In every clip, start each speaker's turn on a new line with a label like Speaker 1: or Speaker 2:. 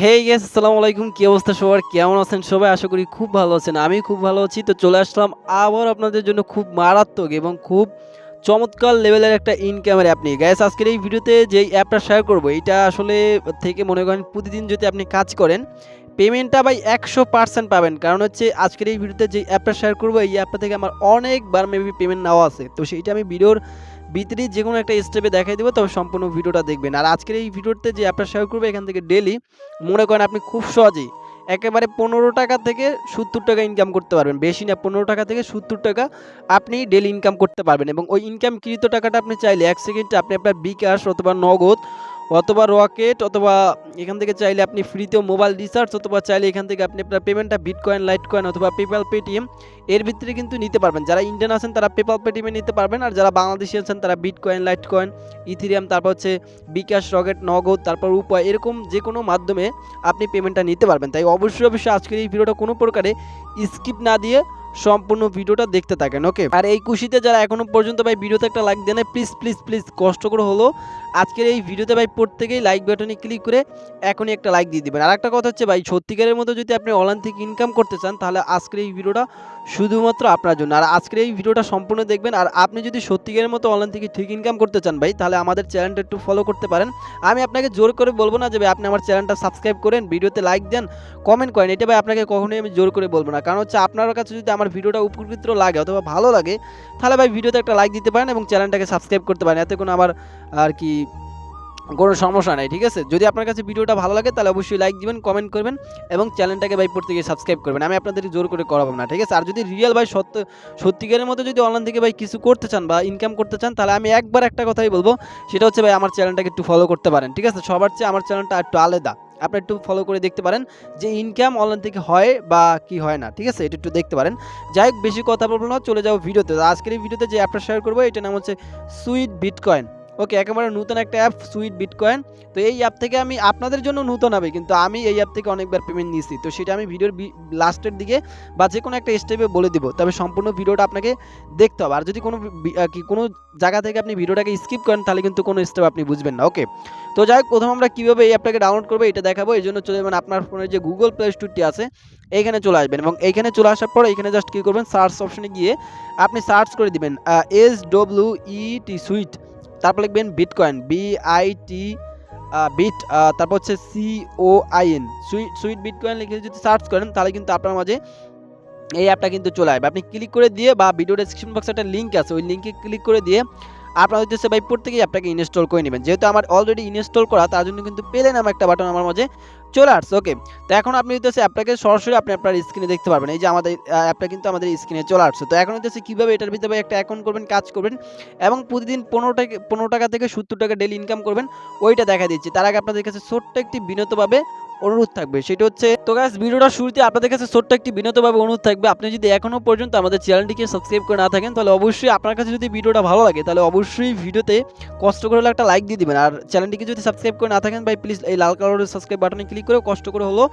Speaker 1: হেই guess আসসালামু আলাইকুম, কি অবস্থা সবার? কেমন আছেন সবাই? আশা করি খুব ভালো আছেন। আমি খুব ভালো আছি। তো চলে আসলাম আবার আপনাদের জন্য খুব মারাত্মক এবং খুব চমৎকার লেভেলের একটা ইনকামের অ্যাপ নিয়ে। গাইস আজকের এই ভিডিওতে যেই অ্যাপটা শেয়ার করব এইটা আসলে থেকে মনে করেন প্রতিদিন যদি আপনি কাজ করেন পেমেন্টটা ভাই 100% পাবেন। কারণ হচ্ছে আজকের এই ভিডিওতে যে অ্যাপটা শেয়ার করব এই অ্যাপটা থেকে আমার অনেকবার মেবি পেমেন্ট নেওয়া আছে। তো সেইটা আমি ভিডিওর ভিতরেই যেকোনো একটা স্টেপে দেখাই দেবো, তবে সম্পূর্ণ ভিডিওটা দেখবেন। আর আজকের এই ভিডিওতে যে অ্যাপটা শেয়ার করবো এখান থেকে ডেইলি মনে করেন আপনি খুব সহজেই একেবারে 15 টাকা থেকে 70 টাকা ইনকাম করতে পারবেন। বেশি না, 15 টাকা থেকে 70 টাকা আপনি ডেইলি ইনকাম করতে পারবেন এবং ওই ইনকামকৃত টাকাটা আপনি চাইলে 1 সেকেন্ডে আপনি আপনার বিকাশ অথবা নগদ অথবা রকেট অথবা এখান থেকে চাইলে আপনি ফ্রিতেও মোবাইল রিচার্জ অথবা চাইলে এখান থেকে আপনি আপনার পেমেন্টটা বিটকয়েন, লাইটকয়েন অথবা পেপ্যাল, পেটিএম এর ভিতরে কিন্তু নিতে পারবেন। যারা ইন্ডিয়ান আছেন তারা পেপ্যাল, পেটিএমে নিতে পারবেন, আর যারা বাংলাদেশি আছেন তারা বিটকয়েন, লাইটকয়েন, ইথেরিয়াম, তারপর হচ্ছে বিকাশ, রকেট, নগদ, তারপর উপায় এরকম যে কোনো মাধ্যমে আপনি পেমেন্টটা নিতে পারবেন। তাই অবশ্যই আজকের এই ভিডিওটা কোনো প্রকারে স্কিপ না দিয়ে সম্পূর্ণ ভিডিওটা দেখতে থাকেন, ওকে? আর এই খুশিতে যারা এখনো পর্যন্ত ভাই ভিডিওতে একটা লাইক দেন, প্লিজ প্লিজ প্লিজ কষ্ট করে হলো আজকের এই ভিডিওতে ভাই প্রত্যেকেই লাইক বাটনে ক্লিক করে এখনই একটা লাইক দিয়ে দিবেন। আর একটা কথা হচ্ছে ভাই, সত্যিকারের মতো যদি আপনি অনলাইন থেকে ইনকাম করতে চান তাহলে আজকের এই ভিডিওটা শুধুমাত্র আপনার জন্য। আর আজকের এই ভিডিওটা সম্পূর্ণ দেখবেন। আর আপনি যদি সত্যিকারের মতো অনলাইন থেকে ঠিক ইনকাম করতে চান ভাই, তাহলে আমাদের চ্যানেলটা একটু ফলো করতে পারেন। আমি আপনাকে জোর করে বলবো না যে ভাই আপনি আমার চ্যানেলটা সাবস্ক্রাইব করেন, ভিডিওতে লাইক দেন, কমেন্ট করেন, এটা ভাই আপনাকে কখনোই আমি জোর করে বলবো না। কারণ হচ্ছে আপনার কাছে যদি আমার ভিডিওটা উপকৃত লাগে অথবা ভালো লাগে তাহলে ভাই ভিডিওতে একটা লাইক দিতে পারেন এবং চ্যানেলটাকে সাবস্ক্রাইব করতে পারেন। এতে কোনো আমার আর কি কোনো সমস্যা নাই, ঠিক আছে? যদি আপনার কাছে ভিডিওটা ভালো লাগে তাহলে অবশ্যই লাইক দিবেন, কমেন্ট করবেন এবং চ্যানেলটাকে ভাই প্রত্যেকে সাবস্ক্রাইব করবেন। আমি আপনাদের জোর করে করাবো না, ঠিক আছে? আর যদি রিয়েল ভাই সত্যিকারের মতো যদি অনলাইন থেকে ভাই কিছু করতে চান বা ইনকাম করতে চান তাহলে আমি একবার একটা কথাই বলবো, সেটা হচ্ছে ভাই আমার চ্যানেলটাকে একটু ফলো করতে পারেন, ঠিক আছে? সবার চেয়ে আমার চ্যানেলটা একটু আলাদা। আপনি একটু ফলো করে দেখতে পারেন যে ইনকাম অনলাইন থেকে হয় বা কি হয় না, ঠিক আছে? এটা একটু দেখতে পারেন। যাই হোক, বেশি কথা বলবো না, চলে যাও ভিডিওতে। আজকের এই ভিডিওতে যে অ্যাপটা শেয়ার করবো এটার নাম হচ্ছে সুইট বিটকয়েন। ওকে, একেবারে নতুন একটা অ্যাপ সুইট বিটকয়েন। তো এই অ্যাপ থেকে আমি আপনাদের জন্য নতুন হবে, কিন্তু আমি এই অ্যাপ থেকে অনেকবার পেমেন্ট নিয়েছি। তো সেটা আমি ভিডিওর লাস্টের দিকে বা যে কোনো একটা স্টেপে বলে দিব, তবে সম্পূর্ণ ভিডিওটা আপনাকে দেখতে হবে। আর যদি কোনো জায়গা থেকে আপনি ভিডিওটাকে স্কিপ করেন তাহলে কিন্তু কোনো স্টেপ আপনি বুঝবেন না, ওকে? তো যাই হোক, প্রথম আমরা কীভাবে এই অ্যাপটাকে ডাউনলোড করবো এটা দেখাবো। এই জন্য চলে যাবেন আপনার ফোনের যে গুগল প্লে স্টোরটি আছে এইখানে চলে আসবেন এবং এইখানে চলে আসার পর এখানে জাস্ট কী করবেন, সার্চ অপশনে গিয়ে আপনি সার্চ করে দিবেন SWEET সুইট, তারপর লিখবেন বিটকয়েন, BIT বিট, তারপর হচ্ছে COIN, সুইট বিটকয়েন লিখে যদি সার্চ করেন তাহলে কিন্তু আপনার মাঝে এই অ্যাপটা কিন্তু চলে আসবে। আপনি ক্লিক করে দিয়ে বা ভিডিও ডেসক্রিপশন বক্সে একটা লিঙ্ক আছে, ওই লিঙ্কে ক্লিক করে দিয়ে আপনার হচ্ছে ভাই প্রত্যেকেই অ্যাপটাকে ইনস্টল করে নেবেন। যেহেতু আমার অলরেডি ইনস্টল করা, তার জন্য কিন্তু পেলে নামে একটা বাটন আমার মাঝে চলে আসছে, ওকে? তো এখন আপনি হচ্ছে অ্যাপটাকে সরাসরি আপনি আপনার স্ক্রিনে দেখতে পারবেন। এই যে আমাদের অ্যাপটা কিন্তু আমাদের স্ক্রিনে চলে আসছে। তো এখন হচ্ছে কীভাবে এটার ভিতরে একটা অ্যাকাউন্ট করবেন, কাজ করবেন এবং প্রতিদিন 15 টাকা থেকে 70 টাকা ডেইলি ইনকাম করবেন, ওইটা দেখা দিচ্ছি। তার আগে আপনাদের কাছে ছোট্ট একটি বিনীতভাবে অনুরোধ থাকবে, সেটা হচ্ছে, তো গাইস ভিডিওটা শুরুতে আপনাদের কাছে ছোট্ট একটি বিনীতভাবে অনুরোধ থাকবে, আপনি যদি এখনো পর্যন্ত আমাদের চ্যানেলটিকে সাবস্ক্রাইব করে না থাকেন তাহলে অবশ্যই, আপনার কাছে যদি ভিডিওটা ভালো লাগে তাহলে অবশ্যই ভিডিওতে কষ্ট করে হলে একটা লাইক দিয়ে দিবেন। আর চ্যানেলটিকে যদি সাবস্ক্রাইব করে না থাকেন ভাই, প্লিজ এই লাল কালারের সাবস্ক্রাইব বাটনে ক্লিক করে কষ্ট করে হলো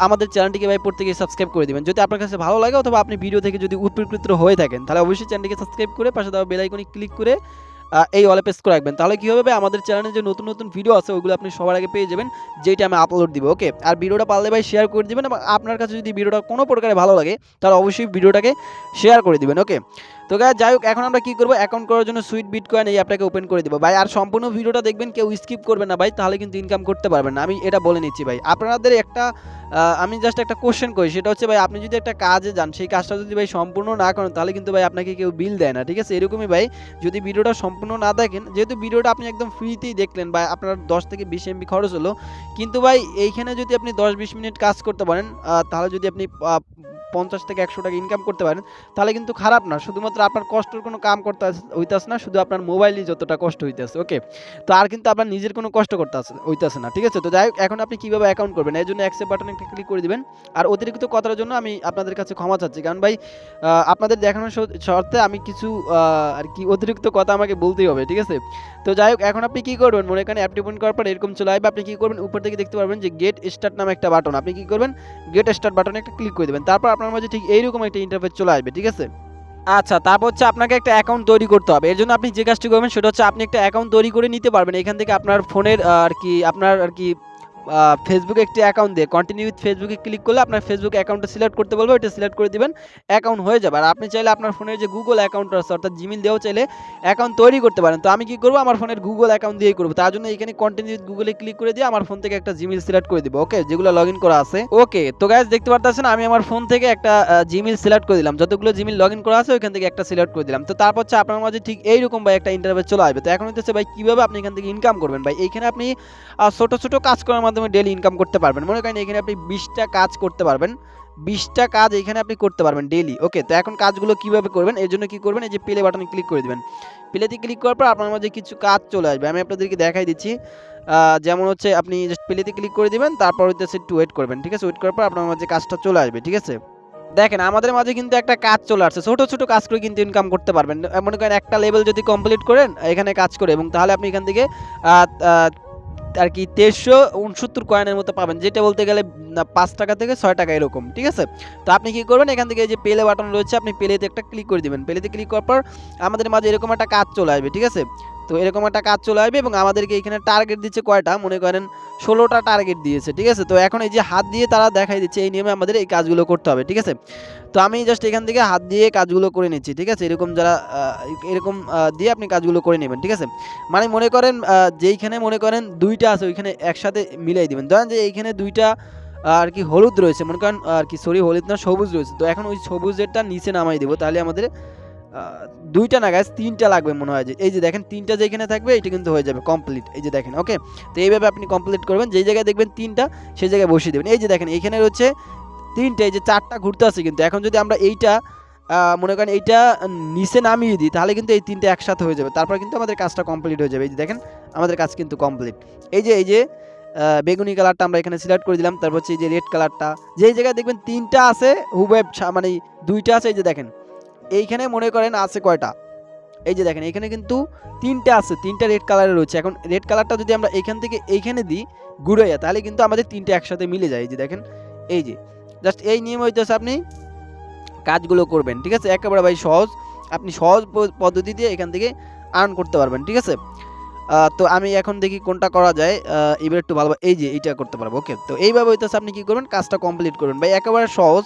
Speaker 1: আমাদের চ্যানেলটিকে ভাই প্রত্যেকে সাবস্ক্রাইব করে দিবেন। যদি আপনার কাছে ভালো লাগে অথবা আপনি ভিডিও থেকে যদি উপকৃত হয়ে থাকেন তাহলে অবশ্যই চ্যানেলটিকে সাবস্ক্রাইব করে পাশে দেওয়া বেল আইকনে ক্লিক করে এই অলে প্রেস করে রাখবেন। তাহলে কী হবে, আমাদের চ্যানেলে যে নতুন নতুন ভিডিও আছে ওইগুলো আপনি সবার আগে পেয়ে যাবেন, যেটা আমি আপলোড দিব, ওকে? আর ভিডিওটা পারলে ভাই শেয়ার করে দিবেন এবং আপনার কাছে যদি ভিডিওটা কোনো প্রকারে ভালো লাগে তাহলে অবশ্যই ভিডিওটাকে শেয়ার করে দিবেন, ওকে? তো গাইস যাই হোক, এখন আমরা কী করবো, অ্যাকাউন্ট করার জন্য সুইট বিটকয়েন এই অ্যাপটাকে ওপেন করে দিব ভাই। আর সম্পূর্ণ ভিডিওটা দেখবেন, কেউ স্কিপ করবেন না ভাই, তাহলে কিন্তু ইনকাম করতে পারবেন না, আমি এটা বলে নিচ্ছি ভাই। আপনাদের একটা আমি জাস্ট একটা কোশ্চেন করি, সেটা হচ্ছে ভাই আপনি যদি একটা কাজে যান, সেই কাজটা যদি ভাই সম্পূর্ণ না করেন তাহলে কিন্তু ভাই আপনাকে কেউ বিল দেয় না, ঠিক আছে? এরকমই ভাই, যদি ভিডিওটা সম্পূর্ণ না দেখেন, যেহেতু ভিডিওটা আপনি একদম ফ্রিতেই দেখলেন বা আপনার 10 থেকে 20 MB খরচ হলো, কিন্তু ভাই এইখানে যদি আপনি 10-20 মিনিট কাজ করতে পারেন তাহলে যদি আপনি 50 থেকে 100 টাকা ইনকাম করতে পারেন তাহলে কিন্তু খারাপ না। শুধুমাত্র আপনার কষ্টের কোনো কাম করতে হইতাছে না, শুধু আপনার মোবাইলই যতটা কষ্ট হইতেছে, ওকে? তো আর কিন্তু আপনার নিজের কোনো কষ্ট করতে হইতেছে না, ঠিক আছে? তো যাই হোক, এখন আপনি কীভাবে অ্যাকাউন্ট করবেন এর জন্য অ্যাকসেপ্ট বাটনে একটা ক্লিক করে দিবেন। আর অতিরিক্ত কথার জন্য আমি আপনাদের কাছে ক্ষমা চাচ্ছি, কারণ ভাই আপনাদের দেখানোর শর্তে আমি কিছু আর কি অতিরিক্ত কথা আমাকে বলতেই হবে, ঠিক আছে? তো যাই হোক, এখন আপনি কী করবেন, মনে করেন অ্যাপটি ওপেন করার পর এরকম চলে আসবে। আপনি কী করবেন, উপর থেকে দেখতে পারবেন যে গেট স্টার্ট নামে একটা বাটন, আপনি কী করবেন, গেট স্টার্ট বাটনে একটা ক্লিক করে দেবেন। তারপর আপনার মাঝে ঠিক এইরকম একটা ইন্টারফেস চলে আসবে, ঠিক আছে? আচ্ছা, তারপর হচ্ছে আপনাকে একটা অ্যাকাউন্ট তৈরি করতে হবে। এর জন্য আপনি যে কাজটি করবেন সেটা হচ্ছে আপনি একটা অ্যাকাউন্ট তৈরি করে নিতে পারবেন এখান থেকে আপনার ফোনের আর কি ফেসবুকে একটি অ্যাকাউন্ট দিয়ে কন্টিনিউ উইথ ফেসবুকে ক্লিক করলে আপনার ফেসবুক অ্যাকাউন্টটা সিলেক্ট করতে বলবে, ওইটা সিলেক্ট করে দিবেন, অ্যাকাউন্ট হয়ে যাবে। আর আপনি চাইলে আপনার ফোনের যে গুগল অ্যাকাউন্ট আছে অর্থাৎ জিমেইল দিয়েও চাইলে অ্যাকাউন্ট তৈরি করতে পারেন। তো আমি কি করব, আমার ফোনের গুগল অ্যাকাউন্ট দিয়েই করব। তার জন্য এখানে কন্টিনিউ উইথ গুগলে ক্লিক করে দিয়ে আমার ফোন থেকে একটা জিমেইল সিলেক্ট করে দিব, ওকে, যেগুলো লগ ইন করা আছে। ওকে, তো গাইস দেখতে পারতেছেন আমি আমার ফোন থেকে একটা জিমেইল সিলেক্ট করে দিলাম, যতগুলো জিমেইল লগ ইন করা আছে ওইখান থেকে একটা সিলেক্ট করে দিলাম। তো তারপর হচ্ছে আপনার মাঝে ঠিক এইরকম ভাই একটা ইন্টারভিউ চলে আসবে। তো এখন হচ্ছে ভাই কিভাবে আপনি এখান থেকে ইনকাম করবেন। ভাই এইখানে আপনি ছোট ছোট কাজ করার মাধ্যমে ডেইলি ইনকাম করতে পারবেন। মনে করেন এখানে আপনি 20টা কাজ করতে পারবেন, 20টা কাজ এখানে আপনি করতে পারবেন ডেইলি। ওকে, তো এখন কাজগুলো কিভাবে করবেন, এর জন্য কি করবেন, এই যে প্লে বাটনে ক্লিক করে দিবেন। প্লেতে ক্লিক করার পর আপনার মাঝে কিছু কাজ চলে আসবে, আমি আপনাদেরকে দেখাই দিচ্ছি। যেমন হচ্ছে আপনি জাস্ট প্লেতে ক্লিক করে দিবেন, তারপর হচ্ছে একটু ওয়েট করবেন, ঠিক আছে। ওয়েট করার পর আপনার মাঝে কাজটা চলে আসবে, ঠিক আছে। দেখেন আমাদের মাঝে কিন্তু একটা কাজ চলে আসছে, ছোট ছোট কাজ করে কিন্তু ইনকাম করতে পারবেন। মনে করেন একটা লেভেল যদি কমপ্লিট করেন এখানে কাজ করে, এবং তাহলে আপনি এখান থেকে আর কি 1369 কয়েনের মতো পাবেন, যেটা বলতে গেলে 5 টাকা থেকে 6 টাকা এরকম, ঠিক আছে। তো আপনি কি করবেন, এখান থেকে এই যে প্লে বাটন রয়েছে আপনি প্লেতে একটা ক্লিক করে দিবেন। প্লেতে ক্লিক করার পর আমাদের মাঝে এরকম একটা কাজ চলে আসবে, ঠিক আছে। তো এরকম একটা কাজ চলে আসবে এবং আমাদেরকে এখানে টার্গেট দিচ্ছে কয়টা, মনে করেন 16টা টার্গেট দিয়েছে, ঠিক আছে। তো এখন এই যে হাত দিয়ে তারা দেখাই দিচ্ছে এই নিয়মে আমাদের এই কাজগুলো করতে হবে, ঠিক আছে। তো আমি জাস্ট এখান থেকে হাত দিয়ে কাজগুলো করে নিচ্ছি, ঠিক আছে। এরকম যারা এরকম দিয়ে আপনি কাজগুলো করে নেবেন, ঠিক আছে। মানে মনে করেন যেইখানে মনে করেন 2টা আছে ওইখানে একসাথে মিলাই দিবেন। ধরেন যে এইখানে 2টা আর কি হলুদ রয়েছে, মনে করেন আর কি সরি হলুদ না সবুজ রয়েছে, তো এখন ওই সবুজেরটা নিচে নামাই দেবো, তাহলে আমাদের 2টা না গাইস 3টা লাগবে মনে হয়। যে এই যে দেখেন 3টা যেখানে থাকবে এটা কিন্তু হয়ে যাবে কমপ্লিট, এই যে দেখেন। ওকে, তো এইভাবে আপনি কমপ্লিট করবেন, যেই জায়গায় দেখবেন 3টা সেই জায়গায় বসিয়ে দেবেন। এই যে দেখেন এইখানে রয়েছে 3টে, এই যে 4টা ঘুরতে আছে কিন্তু। এখন যদি আমরা এইটা মনে করেন এইটা নিচে নামিয়ে দিই তাহলে কিন্তু এই 3টে একসাথে হয়ে যাবে, তারপর কিন্তু আমাদের কাজটা কমপ্লিট হয়ে যাবে। এই যে দেখেন আমাদের কাজ কিন্তু কমপ্লিট। এই যে বেগুনি কালারটা আমরা এখানে সিলেক্ট করে দিলাম, তারপর হচ্ছে এই যে রেড কালারটা, যেই জায়গায় দেখবেন 3টা আছে হুবহু মানে 2টা আছে, এই যে দেখেন এইখানে মনে করেন আছে কয়টা, এই যে দেখেন এখানে কিন্তু 3টা আছে, 3টা রেড কালারের রয়েছে। এখন রেড কালারটা যদি আমরা এখান থেকে এইখানে দিই ঘুরাইয়া, তাহলে কিন্তু আমাদের 3টে একসাথে মিলে যায়। এই যে দেখেন, এই যে জাস্ট এই নিয়ম হইতেছে আপনি কাজগুলো করবেন, ঠিক আছে। একেবারে ভাই সহজ, আপনি সহজ পদ্ধতি দিয়ে এখান থেকে আর্ন করতে পারবেন, ঠিক আছে। তো আমি এখন দেখি কোনটা করা যায়, এবার একটু ভালো, এই যে এইটা করতে পারবো। ওকে, তো এইভাবে হইতেছে আপনি কি করবেন, কাজটা কমপ্লিট করবেন ভাই। একেবারে সহজ,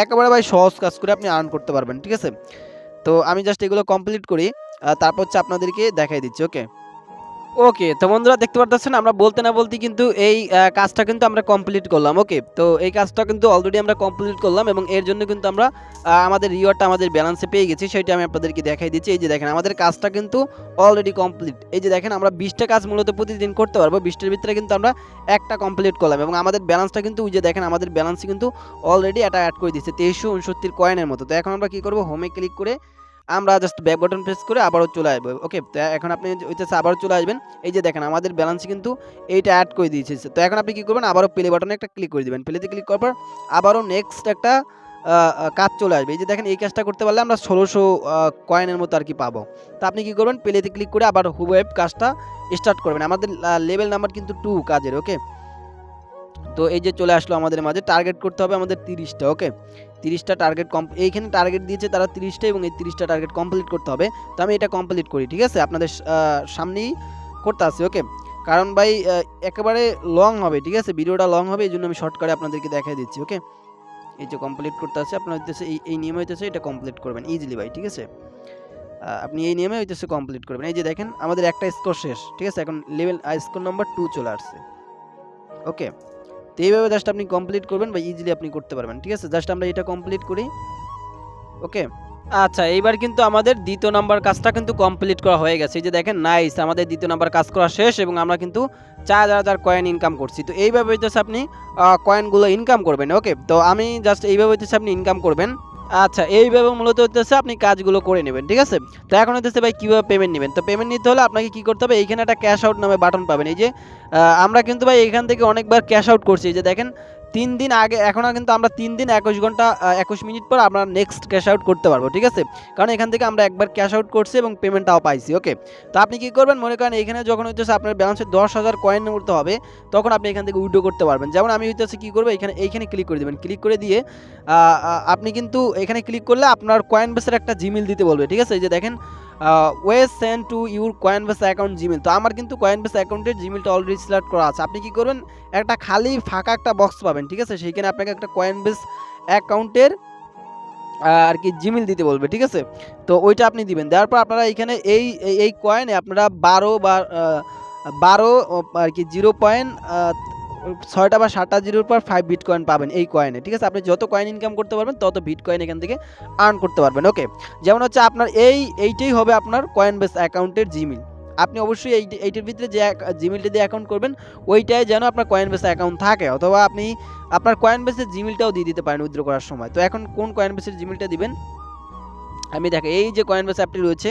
Speaker 1: একেবারে ভাই সহজ কাজ করে আপনি আর্ন করতে পারবেন, ঠিক আছে। তো আমি জাস্ট এগুলো কমপ্লিট করি, তারপর হচ্ছে আপনাদেরকে দেখাই দিচ্ছি। ওকে ওকে, তো বন্ধুরা দেখতে পারতেছেন আমরা বলতে না বলতে কিন্তু এই কাজটা কিন্তু আমরা কমপ্লিট করলাম। ওকে, তো এই কাজটা কিন্তু অলরেডি আমরা কমপ্লিট করলাম এবং এর জন্য কিন্তু আমরা আমাদের রিওয়ার্ডটা আমাদের ব্যালেন্সে পেয়ে গেছি, সেটা আমি আপনাদেরকে দেখাই দিচ্ছি। এই যে দেখেন আমাদের কাজটা কিন্তু অলরেডি কমপ্লিট। এই যে দেখেন আমরা 20টা কাজ মূলত প্রতিদিন করতে পারবো, 20টার ভিতরে কিন্তু আমরা একটা কমপ্লিট করলাম এবং আমাদের ব্যালেন্সটা কিন্তু ওই যে দেখেন আমাদের ব্যালেন্সে কিন্তু অলরেডি এটা অ্যাড করে দিচ্ছে 2369 কয়েনের মতো। তো এখন আমরা কি করব, হোমে ক্লিক করে আমরা জাস্ট ব্যাক বাটন প্রেস করে আবারও চলে আসবো। ওকে, তো এখন আপনি হইতেছে আবারও চলে আসবেন। এই যে দেখেন আমাদের ব্যালেন্স কিন্তু এইটা অ্যাড করে দিয়েছে। তো এখন আপনি কি করবেন, আবারও প্লে বাটনে একটা ক্লিক করে দিবেন। প্লেতে ক্লিক করার পর আবারও নেক্সট একটা কাজ চলে আসবে। এই যে দেখেন এই কাজটা করতে পারলে আমরা 1600 কয়েনের মতো আর কি পাবো। তো আপনি কি করবেন, প্লেতে ক্লিক করে আবার হুবহু কাজটা স্টার্ট করবেন। আমাদের লেভেল নাম্বার কিন্তু 2 কাজের। ওকে, তো এই যে চলে আসলো আমাদের মাঝে, টার্গেট করতে হবে আমাদের 30টা। ওকে, 30টা টার্গেট এইখানে টার্গেট দিয়েছে তারা 30টা এবং এই 30টা টার্গেট কমপ্লিট করতে হবে। তো আমি এটা কমপ্লিট করি, ঠিক আছে, আপনাদের সামনেই করতে আসি। ওকে, কারণ ভাই একেবারে লং হবে, ঠিক আছে, ভিডিওটা লং হবে, এই জন্য আমি শর্টকাটে আপনাদেরকে দেখাই দিচ্ছি। ওকে, এই যে কমপ্লিট করতে আসছে আপনার হইতেছে এই নিয়মে হইতেছে এটা কমপ্লিট করবেন ইজিলি ভাই, ঠিক আছে। আপনি এই নিয়মে হইতেছে কমপ্লিট করবেন। এই যে দেখেন আমাদের একটা স্কোর শেষ, ঠিক আছে, এখন লেভেল স্কোর নাম্বার 2 চলে আসছে। ওকে, তো এইভাবে জাস্ট আপনি কমপ্লিট করবেন বা ইজিলি আপনি করতে পারবেন, ঠিক আছে। জাস্ট আমরা এটা কমপ্লিট করি। ওকে, আচ্ছা এইবার কিন্তু আমাদের দ্বিতীয় নাম্বার কাজটা কিন্তু কমপ্লিট করা হয়ে গেছে। এই যে দেখেন নাইস, আমাদের দ্বিতীয় নাম্বার কাজ করা শেষ এবং আমরা কিন্তু 4000 কয়েন ইনকাম করছি। তো এইভাবে হইতেছে আপনি কয়েনগুলো ইনকাম করবেন। ওকে, তো আমি জাস্ট এইভাবে হইতেছে আপনি ইনকাম করবেন। আচ্ছা এইভাবে মূলত হইতেছে আপনি কাজগুলো করে নেবেন, ঠিক আছে। তো এখন হইতেছে ভাই কীভাবে পেমেন্ট নেবেন। তো পেমেন্ট নিতে হলে আপনাকে কী করতে হবে, এইখানে একটা ক্যাশ আউট নামে বাটন পাবেন। এই যে আমরা কিন্তু ভাই এখান থেকে অনেকবার ক্যাশ আউট করছি। এই যে দেখেন 3 দিন আগে, এখনও কিন্তু আমরা 3 দিন 21 ঘন্টা 21 মিনিট পর আমরা নেক্সট ক্যাশ আউট করতে পারবো, ঠিক আছে। কারণ এখান থেকে আমরা একবার ক্যাশ আউট করছি এবং পেমেন্টটাও পাইছি। ওকে, তো আপনি কী করবেন, মনে করেন এখানে যখন হইতেছে আপনার ব্যালেন্সে 10,000 কয়েন উঠতে হবে তখন আপনি এখান থেকে উইথড্র করতে পারবেন। যেমন আমি হইতেছে কী করবো, এইখানে ক্লিক করে দেবেন। ক্লিক করে দিয়ে আপনি কিন্তু এখানে ক্লিক করলে আপনার কয়েন বেসের একটা জিমেইল দিতে বলবে, ঠিক আছে। এই যে দেখেন way send to your Coinbase account Gmail. তো আমার কিন্তু কয়েনবেস অ্যাকাউন্টের জিমেলটা অলরেডি সিলেক্ট করা আছে। আপনি কি করবেন, একটা খালি ফাঁকা একটা বক্স পাবেন, ঠিক আছে, সেইখানে আপনাকে একটা কয়েনবেস অ্যাকাউন্টের আর কি জিমেল দিতে বলবে, ঠিক আছে। তো ওইটা আপনি দিবেন, দেওয়ার পর আপনারা এখানে এই কয়েনে আপনারা 12 আর কি 0.6টা বা 7টা জিরোর পর 5 বিটকয়েন পাবেন এই কয়েনে, ঠিক আছে। আপনি যত কয়েন ইনকাম করতে পারবেন তত বিটকয়েন এখান থেকে আর্ন করতে পারবেন। ওকে, যেমন হচ্ছে আপনার এইটাই হবে আপনার কয়েনবেস অ্যাকাউন্টের জিমেল। আপনি অবশ্যই এইটার ভিতরে যে জিমেলটা দিয়ে অ্যাকাউন্ট করবেন ওইটাই যেন আপনার কয়েনবেস অ্যাকাউন্ট থাকে, অথবা আপনি আপনার কয়েনবেসের জিমেলটাও দিয়ে দিতে পারেন উইথড্র করার সময়। তো এখন কোন কয়েনবেসের জিমেলটা দিবেন, আমি দেখেন এই যে কয়েনবেস অ্যাপটি রয়েছে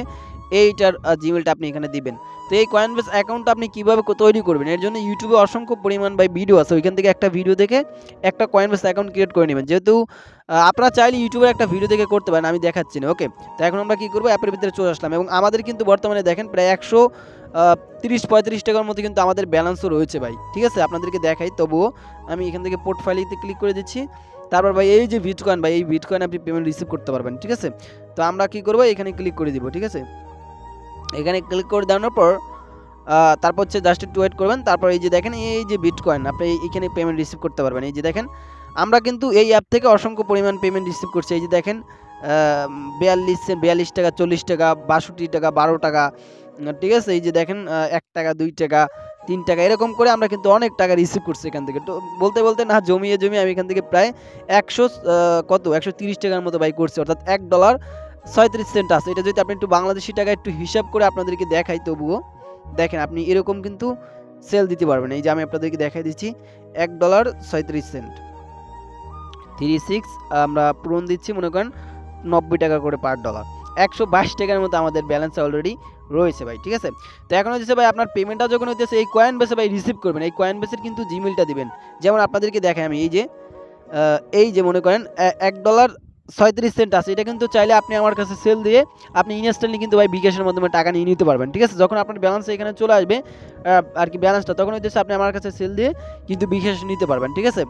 Speaker 1: এইটার জিমেলটা আপনি এখানে দিবেন। তো এই কয়েনবেস অ্যাকাউন্টটা আপনি কীভাবে তৈরি করবেন, এর জন্য ইউটিউবে অসংখ্য পরিমাণ ভিডিও আছে, ওইখান থেকে একটা ভিডিও দেখে একটা কয়েনবেস অ্যাকাউন্ট ক্রিয়েট করে নেবেন। যেহেতু আপনারা চাইলে ইউটিউবের একটা ভিডিও দেখে করতে পারেন, আমি দেখাচ্ছি না। ওকে, তো এখন আমরা কী করবো, অ্যাপের ভিতরে চলে আসলাম এবং আমাদের কিন্তু বর্তমানে দেখেন প্রায় 130-35 টাকার মতো কিন্তু আমাদের ব্যালেন্সও রয়েছে ভাই, ঠিক আছে। আপনাদেরকে দেখাই, তবুও আমি এখান থেকে পোর্টফোলিওতে ক্লিক করে দিচ্ছি। তারপর ভাই এই যে বিটকয়েন, ভাই এই বিটকয়েন আপনি পেমেন্ট রিসিভ করতে পারবেন, ঠিক আছে। তো আমরা কি করবো, এখানে ক্লিক করে দিব, ঠিক আছে। এখানে ক্লিক করে দেওয়ার পর তারপর হচ্ছে জাস্ট একটু ওয়েট করবেন। তারপর এই যে দেখেন এই যে বিটকয়েন আপনি এইখানে পেমেন্ট রিসিভ করতে পারবেন। এই যে দেখেন আমরা কিন্তু এই অ্যাপ থেকে অসংখ্য পরিমাণ পেমেন্ট রিসিভ করছি। এই যে দেখেন 42 টাকা, 40 টাকা, 62 টাকা, 12 টাকা, ঠিক আছে। এই যে দেখেন 1 টাকা, 2 টাকা, 3 টাকা, এরকম করে আমরা কিন্তু অনেক টাকা রিসিভ করছি এখান থেকে। তো বলতে বলতে না জমিয়ে আমি এখান থেকে প্রায় 130 টাকার মতো করছি, অর্থাৎ $1.36 আছে। এটা যদি আপনি একটু বাংলাদেশি টাকা একটু হিসাব করে আপনাদেরকে দেখাই, তবুও দেখেন আপনি এরকম কিন্তু সেল দিতে পারবেন। এই যে আমি আপনাদেরকে দেখাই দিচ্ছি $1.36, 36 আমরা পূরণ দিচ্ছি, মনে করেন 90 টাকা করে পার ডলার, 122 টাকার মতো আমাদের ব্যালেন্স অলরেডি রয়েছে ভাই, ঠিক আছে। তো এখন হচ্ছে ভাই আপনার পেমেন্টটা যখন হইতেছে এই কয়েন বেসে ভাই রিসিভ করবেন, এই কয়েন বেসের কিন্তু জিমেলটা দিবেন। যেমন আপনাদেরকে দেখাই আমি, এই যে মনে করেন $1.36 আছে, এটা কিন্তু চাইলে আপনি আমার কাছে সেল দিয়ে আপনি ইনস্ট্যান্টলি কিন্তু ভাই বিকাশের মাধ্যমে টাকা নিয়ে নিতে পারবেন, ঠিক আছে। যখন আপনার ব্যালেন্স এখানে চলে আসবে আর কি ব্যালেন্সটা, তখন হচ্ছে আপনি আমার কাছে সেল দিয়ে কিন্তু বিকাশ নিতে পারবেন, ঠিক আছে।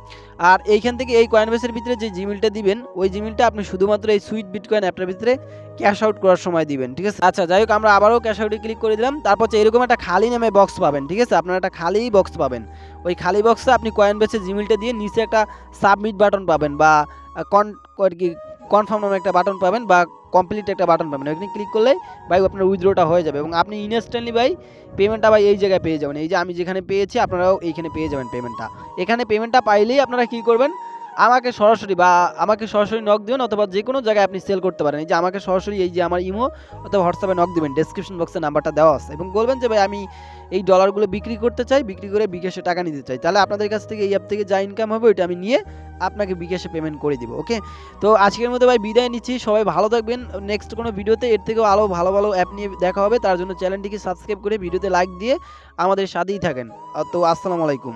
Speaker 1: আর এইখান থেকে এই কয়েনবেসের ভিতরে যে জিমেলটা দিবেন, ওই জিমেলটা আপনি শুধুমাত্র এই সুইট বিটকয়েন অ্যাপটার ভিতরে ক্যাশ আউট করার সময় দিবেন, ঠিক আছে। আচ্ছা, যাই হোক, আমরা আবারও ক্যাশ আউটে ক্লিক করে দিলাম। তারপর হচ্ছে এরকম একটা খালি নামে বক্স পাবেন, ঠিক আছে। আপনারা একটা খালি বক্স পাবেন, ওই খালি বক্সে আপনি কয়েনবেসের জিমেলটা দিয়ে নিচে একটা সাবমিট বাটন পাবেন, বা কনফার্ম নামে একটা বাটন পাবেন, বা কমপ্লিট একটা বাটন পাবেন। ওখানে ক্লিক করলে ভাই আপনার উইথড্রটা হয়ে যাবে এবং আপনি ইনস্ট্যান্টলি ভাই পেমেন্টটা ভাই এই জায়গায় পেয়ে যাবেন। এই যে আমি যেখানে পেয়েছি আপনারাও এইখানে পেয়ে যাবেন পেমেন্টটা। এখানে পেমেন্টটা পাইলেই আপনারা কি করবেন, আমাকে সরাসরি নক দিবেন, অথবা যে কোনো জায়গায় আপনি সেল করতে পারেন। এই যে আমাকে সরাসরি এই যে আমার ইমো অথবা হোয়াটসঅ্যাপে নক দিবেন, ডেসক্রিপশন বক্সে নাম্বারটা দেওয়া আছে, এবং বলবেন যে ভাই আমি এই ডলারগুলো বিক্রি করতে চাই, বিক্রি করে বিকাশে টাকা নিতে চাই। তাহলে আপনাদের কাছ থেকে এই অ্যাপ থেকে যা ইনকাম হবে ওইটা আমি নিয়ে আপনাকে বিকাশে পেমেন্ট করে দিব। ওকে, তো আজকের মতো ভাই বিদায় নিচ্ছি, সবাই ভালো থাকবেন। নেক্সট কোনো ভিডিওতে এর থেকেও আরও ভালো ভালো অ্যাপ নিয়ে দেখা হবে। তার জন্য চ্যানেলটিকে সাবস্ক্রাইব করে ভিডিওতে লাইক দিয়ে আমাদের সাথেই থাকেন। তো আসসালামু আলাইকুম।